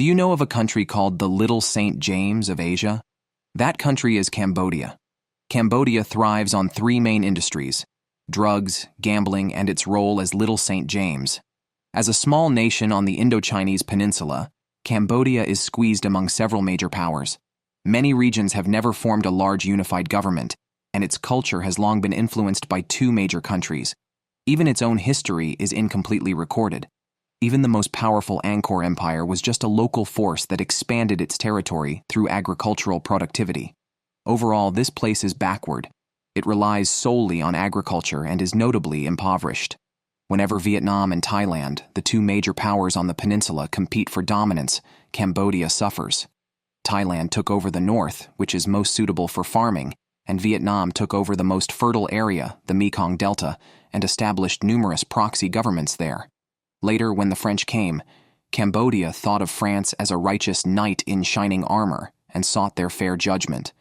Do you know of a country called the Little St. James of Asia? That country is Cambodia. Cambodia thrives on three main industries: drugs, gambling, and its role as Little St. James. As a small nation on the Indochinese peninsula, Cambodia is squeezed among several major powers. Many regions have never formed a large unified government, and its culture has long been influenced by two major countries. Even its own history is incompletely recorded. Even the most powerful Angkor Empire was just a local force that expanded its territory through agricultural productivity. Overall, this place is backward. It relies solely on agriculture and is notably impoverished. Whenever Vietnam and Thailand, the two major powers on the peninsula, compete for dominance, Cambodia suffers. Thailand took over the north, which is most suitable for farming, and Vietnam took over the most fertile area, the Mekong Delta, and established numerous proxy governments there. Later, when the French came, Cambodia thought of France as a righteous knight in shining armor and sought their fair judgment.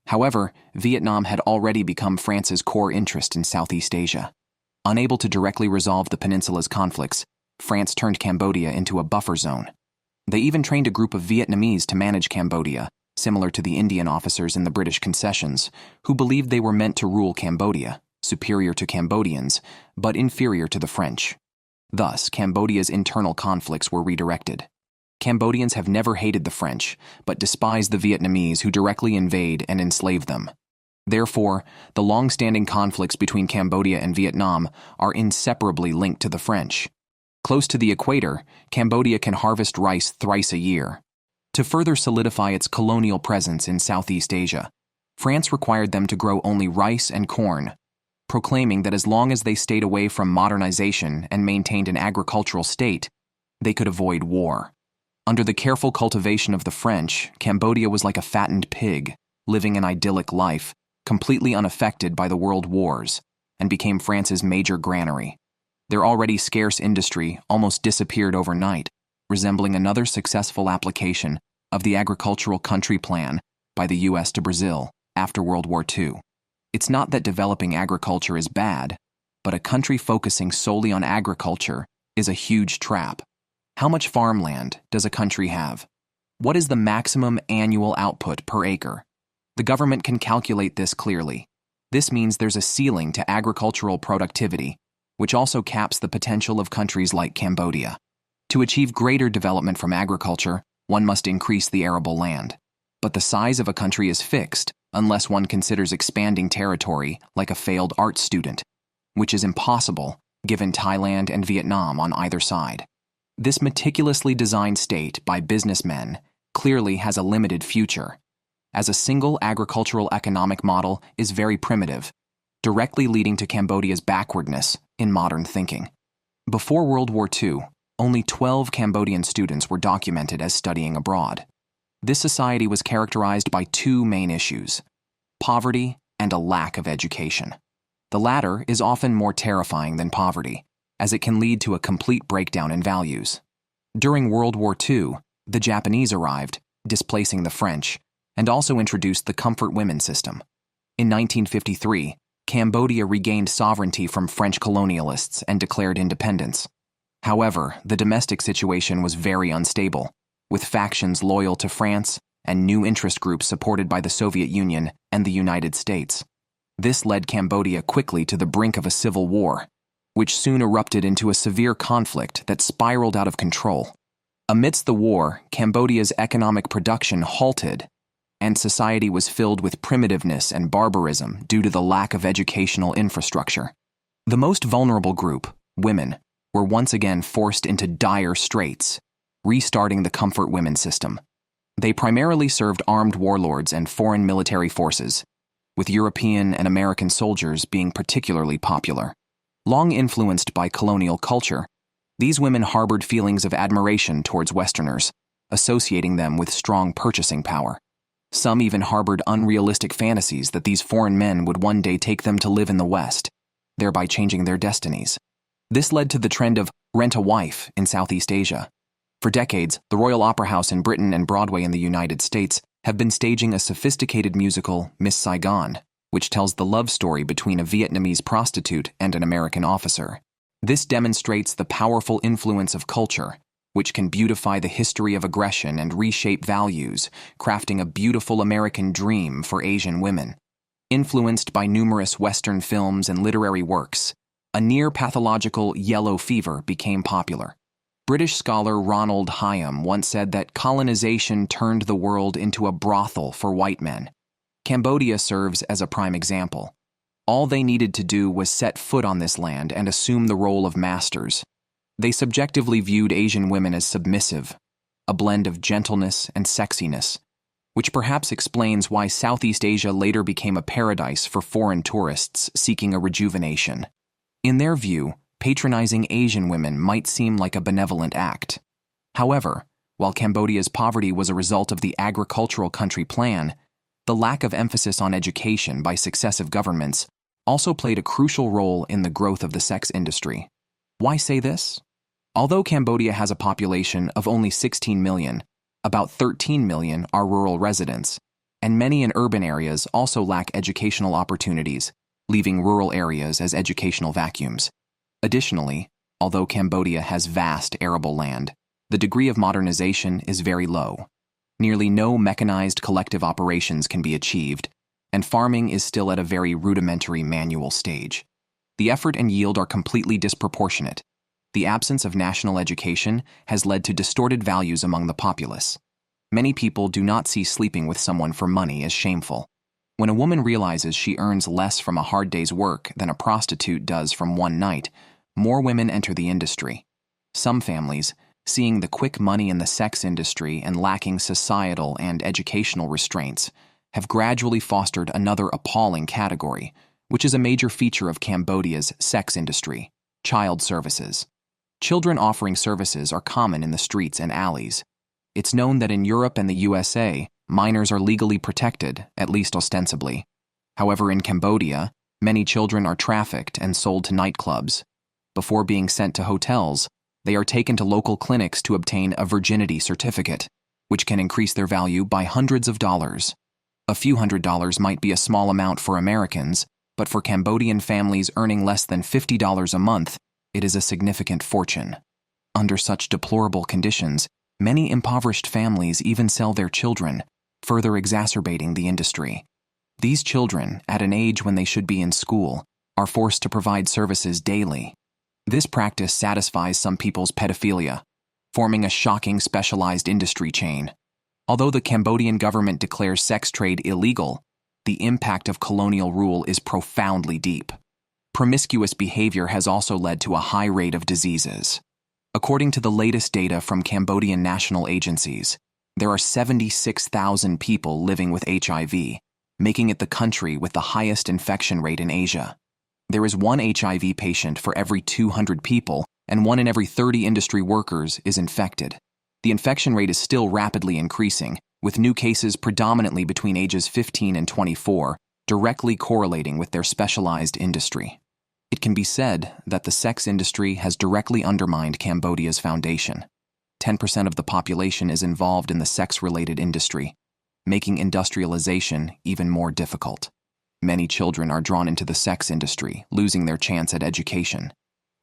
However, Vietnam had already become France's core interest in Southeast Asia. Unable to directly resolve the peninsula's conflicts, France turned Cambodia into a buffer zone. They even trained a group of Vietnamese to manage Cambodia, similar to the Indian officers in the British concessions, who believed they were meant to rule Cambodia, superior to Cambodians, but inferior to the French. Thus, Cambodia's internal conflicts were redirected. Cambodians have never hated the French, but despise the Vietnamese who directly invade and enslave them. Therefore, the long-standing conflicts between Cambodia and Vietnam are inseparably linked to the French. Close to the equator, Cambodia can harvest rice thrice a year. To further solidify its colonial presence in Southeast Asia, France required them to grow only rice and corn, proclaiming that as long as they stayed away from modernization and maintained an agricultural state, they could avoid war. Under the careful cultivation of the French, Cambodia was like a fattened pig, living an idyllic life, completely unaffected by the world wars, and became France's major granary. Their already scarce industry almost disappeared overnight, resembling another successful application of the agricultural country plan by the U.S. to Brazil after World War II. It's not that developing agriculture is bad, but a country focusing solely on agriculture is a huge trap. How much farmland does a country have? What is the maximum annual output per acre? The government can calculate this clearly. This means there's a ceiling to agricultural productivity, which also caps the potential of countries like Cambodia. To achieve greater development from agriculture, one must increase the arable land. But the size of a country is fixed, unless one considers expanding territory like a failed art student, which is impossible given Thailand and Vietnam on either side. This meticulously designed state by businessmen clearly has a limited future, as a single agricultural economic model is very primitive, directly leading to Cambodia's backwardness in modern thinking. Before World War II, only 12 Cambodian students were documented as studying abroad. This society was characterized by two main issues: poverty and a lack of education. The latter is often more terrifying than poverty, as it can lead to a complete breakdown in values. During World War II, the Japanese arrived, displacing the French, and also introduced the comfort women system. In 1953, Cambodia regained sovereignty from French colonialists and declared independence. However, the domestic situation was very unstable, with factions loyal to France and new interest groups supported by the Soviet Union and the United States. This led Cambodia quickly to the brink of a civil war, which soon erupted into a severe conflict that spiraled out of control. Amidst the war, Cambodia's economic production halted, and society was filled with primitiveness and barbarism due to the lack of educational infrastructure. The most vulnerable group, women, were once again forced into dire straits, restarting the comfort women system. They primarily served armed warlords and foreign military forces, with European and American soldiers being particularly popular. Long influenced by colonial culture, these women harbored feelings of admiration towards Westerners, associating them with strong purchasing power. Some even harbored unrealistic fantasies that these foreign men would one day take them to live in the West, thereby changing their destinies. This led to the trend of rent a wife in Southeast Asia. For decades, the Royal Opera House in Britain and Broadway in the United States have been staging a sophisticated musical, Miss Saigon, which tells the love story between a Vietnamese prostitute and an American officer. This demonstrates the powerful influence of culture, which can beautify the history of aggression and reshape values, crafting a beautiful American dream for Asian women. Influenced by numerous Western films and literary works, a near-pathological yellow fever became popular. British scholar Ronald Hyam once said that colonization turned the world into a brothel for white men. Cambodia serves as a prime example. All they needed to do was set foot on this land and assume the role of masters. They subjectively viewed Asian women as submissive, a blend of gentleness and sexiness, which perhaps explains why Southeast Asia later became a paradise for foreign tourists seeking a rejuvenation. In their view, patronizing Asian women might seem like a benevolent act. However, while Cambodia's poverty was a result of the agricultural country plan, the lack of emphasis on education by successive governments also played a crucial role in the growth of the sex industry. Why say this? Although Cambodia has a population of only 16 million, about 13 million are rural residents, and many in urban areas also lack educational opportunities, leaving rural areas as educational vacuums. Additionally, although Cambodia has vast arable land, the degree of modernization is very low. Nearly no mechanized collective operations can be achieved, and farming is still at a very rudimentary manual stage. The effort and yield are completely disproportionate. The absence of national education has led to distorted values among the populace. Many people do not see sleeping with someone for money as shameful. When a woman realizes she earns less from a hard day's work than a prostitute does from one night, more women enter the industry. Some families, seeing the quick money in the sex industry and lacking societal and educational restraints, have gradually fostered another appalling category, which is a major feature of Cambodia's sex industry: child services. Children offering services are common in the streets and alleys. It's known that in Europe and the USA, minors are legally protected, at least ostensibly. However, in Cambodia, many children are trafficked and sold to nightclubs. Before being sent to hotels, they are taken to local clinics to obtain a virginity certificate, which can increase their value by hundreds of dollars. A few $100s might be a small amount for Americans, but for Cambodian families earning less than $50 a month, it is a significant fortune. Under such deplorable conditions, many impoverished families even sell their children, further exacerbating the industry. These children, at an age when they should be in school, are forced to provide services daily. This practice satisfies some people's pedophilia, forming a shocking specialized industry chain. Although the Cambodian government declares sex trade illegal, the impact of colonial rule is profoundly deep. Promiscuous behavior has also led to a high rate of diseases. According to the latest data from Cambodian national agencies, there are 76,000 people living with HIV, making it the country with the highest infection rate in Asia. There is one HIV patient for every 200 people, and 1 in every 30 industry workers is infected. The infection rate is still rapidly increasing, with new cases predominantly between ages 15 and 24, directly correlating with their specialized industry. It can be said that the sex industry has directly undermined Cambodia's foundation. 10% of the population is involved in the sex-related industry, making industrialization even more difficult. Many children are drawn into the sex industry, losing their chance at education.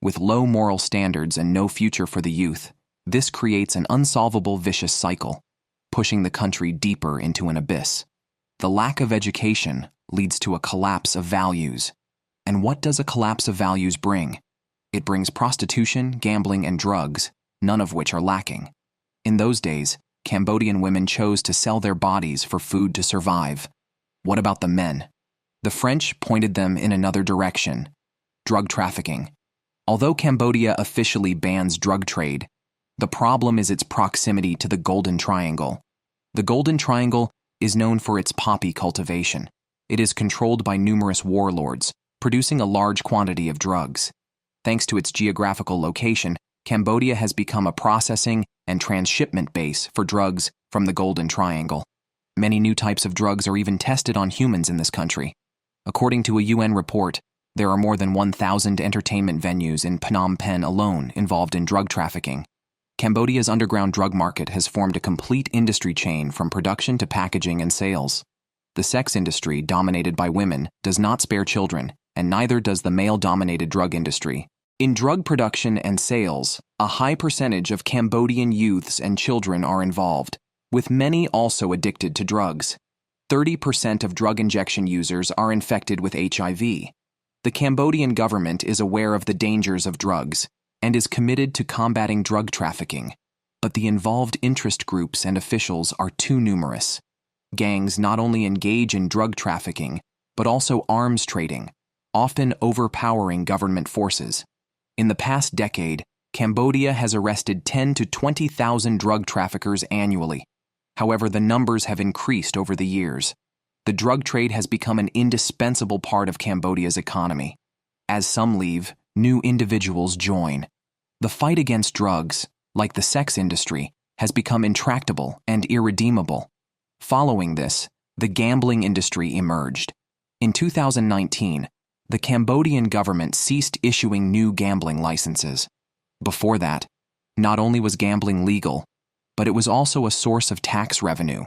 With low moral standards and no future for the youth, this creates an unsolvable vicious cycle, pushing the country deeper into an abyss. The lack of education leads to a collapse of values. And what does a collapse of values bring? It brings prostitution, gambling, and drugs, none of which are lacking. In those days, Cambodian women chose to sell their bodies for food to survive. What about the men? The French pointed them in another direction: drug trafficking. Although Cambodia officially bans drug trade, the problem is its proximity to the Golden Triangle. The Golden Triangle is known for its poppy cultivation. It is controlled by numerous warlords, producing a large quantity of drugs. Thanks to its geographical location, Cambodia has become a processing and transshipment base for drugs from the Golden Triangle. Many new types of drugs are even tested on humans in this country. According to a UN report, there are more than 1,000 entertainment venues in Phnom Penh alone involved in drug trafficking. Cambodia's underground drug market has formed a complete industry chain from production to packaging and sales. The sex industry, dominated by women, does not spare children, and neither does the male-dominated drug industry. In drug production and sales, a high percentage of Cambodian youths and children are involved, with many also addicted to drugs. 30% of drug injection users are infected with HIV. The Cambodian government is aware of the dangers of drugs and is committed to combating drug trafficking, but the involved interest groups and officials are too numerous. Gangs not only engage in drug trafficking, but also arms trading, often overpowering government forces. In the past decade, Cambodia has arrested 10,000 to 20,000 drug traffickers annually. However, the numbers have increased over the years. The drug trade has become an indispensable part of Cambodia's economy. As some leave, new individuals join. The fight against drugs, like the sex industry, has become intractable and irredeemable. Following this, the gambling industry emerged. In 2019, the Cambodian government ceased issuing new gambling licenses. Before that, not only was gambling legal, but it was also a source of tax revenue,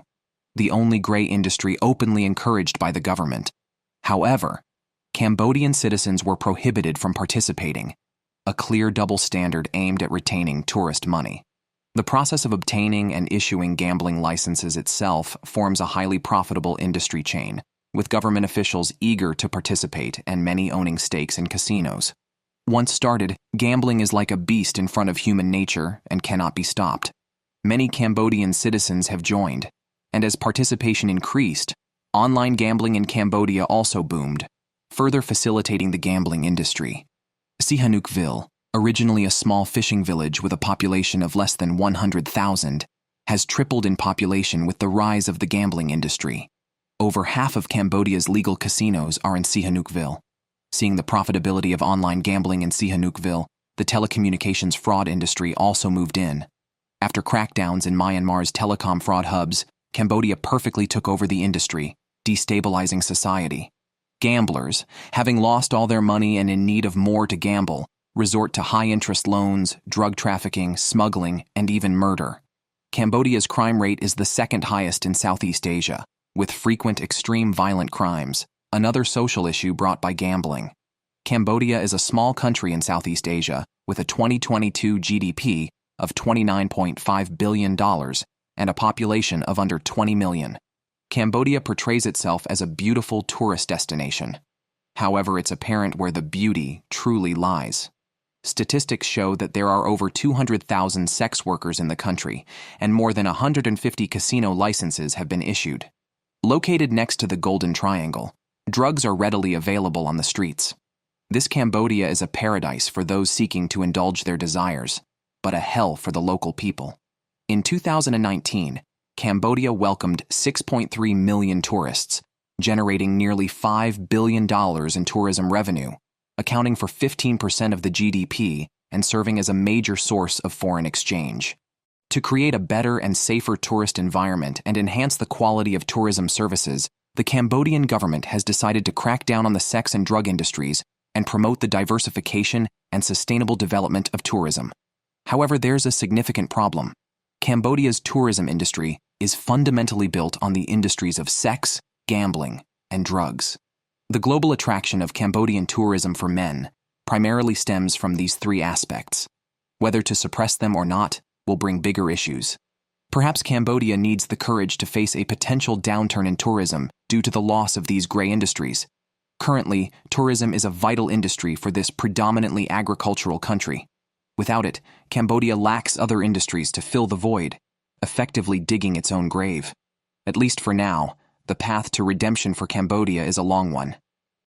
the only gray industry openly encouraged by the government. However, Cambodian citizens were prohibited from participating, a clear double standard aimed at retaining tourist money. The process of obtaining and issuing gambling licenses itself forms a highly profitable industry chain, with government officials eager to participate and many owning stakes in casinos. Once started, gambling is like a beast in front of human nature and cannot be stopped. Many Cambodian citizens have joined, and as participation increased, online gambling in Cambodia also boomed, further facilitating the gambling industry. Sihanoukville, originally a small fishing village with a population of less than 100,000, has tripled in population with the rise of the gambling industry. Over half of Cambodia's legal casinos are in Sihanoukville. Seeing the profitability of online gambling in Sihanoukville, the telecommunications fraud industry also moved in. After crackdowns in Myanmar's telecom fraud hubs, Cambodia perfectly took over the industry, destabilizing society. Gamblers, having lost all their money and in need of more to gamble, resort to high-interest loans, drug trafficking, smuggling, and even murder. Cambodia's crime rate is the second highest in Southeast Asia, with frequent extreme violent crimes, another social issue brought by gambling. Cambodia is a small country in Southeast Asia with a 2022 GDP of $29.5 billion and a population of under 20 million. Cambodia portrays itself as a beautiful tourist destination. However, it's apparent where the beauty truly lies. Statistics show that there are over 200,000 sex workers in the country, and more than 150 casino licenses have been issued. Located next to the Golden Triangle, drugs are readily available on the streets. This Cambodia is a paradise for those seeking to indulge their desires, but a hell for the local people. In 2019, Cambodia welcomed 6.3 million tourists, generating nearly $5 billion in tourism revenue, accounting for 15% of the GDP and serving as a major source of foreign exchange. To create a better and safer tourist environment and enhance the quality of tourism services, the Cambodian government has decided to crack down on the sex and drug industries and promote the diversification and sustainable development of tourism. However, there's a significant problem. Cambodia's tourism industry is fundamentally built on the industries of sex, gambling, and drugs. The global attraction of Cambodian tourism for men primarily stems from these three aspects. Whether to suppress them or not will bring bigger issues. Perhaps Cambodia needs the courage to face a potential downturn in tourism due to the loss of these gray industries. Currently, tourism is a vital industry for this predominantly agricultural country. Without it, Cambodia lacks other industries to fill the void, effectively digging its own grave. At least for now, the path to redemption for Cambodia is a long one.